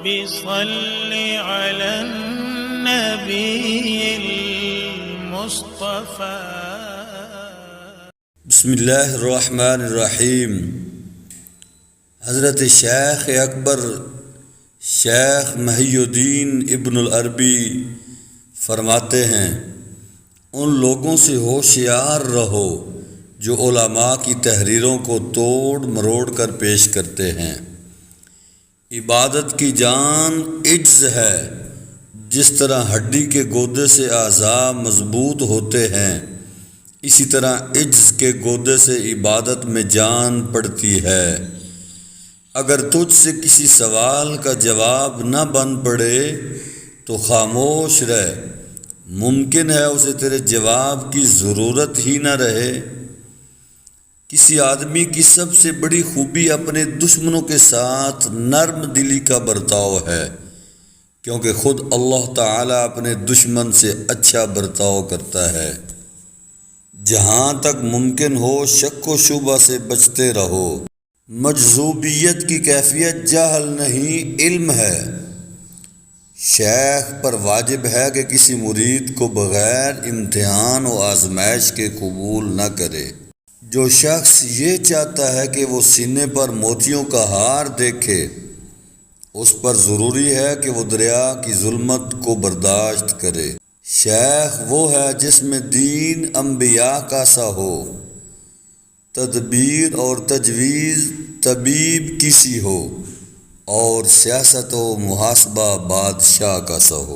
رب صل على النبي المصطفى. بسم اللہ الرحمن الرحیم. حضرت شیخ اکبر شیخ محی الدین ابن العربی فرماتے ہیں، ان لوگوں سے ہوشیار رہو جو علماء کی تحریروں کو توڑ مروڑ کر پیش کرتے ہیں. عبادت کی جان عجز ہے. جس طرح ہڈی کے گودے سے اعضاء مضبوط ہوتے ہیں، اسی طرح عجز کے گودے سے عبادت میں جان پڑتی ہے. اگر تجھ سے کسی سوال کا جواب نہ بن پڑے تو خاموش رہ، ممکن ہے اسے تیرے جواب کی ضرورت ہی نہ رہے. کسی آدمی کی سب سے بڑی خوبی اپنے دشمنوں کے ساتھ نرم دلی کا برتاؤ ہے، کیونکہ خود اللہ تعالیٰ اپنے دشمن سے اچھا برتاؤ کرتا ہے. جہاں تک ممکن ہو شک و شبہ سے بچتے رہو. مجذوبیت کی کیفیت جہل نہیں، علم ہے. شیخ پر واجب ہے کہ کسی مرید کو بغیر امتحان و آزمائش کے قبول نہ کرے. جو شخص یہ چاہتا ہے کہ وہ سینے پر موتیوں کا ہار دیکھے، اس پر ضروری ہے کہ وہ دریا کی ظلمت کو برداشت کرے. شیخ وہ ہے جس میں دین انبیاء کا سا ہو، تدبیر اور تجویز طبیب کی سی ہو، اور سیاست و محاسبہ بادشاہ کا سا ہو.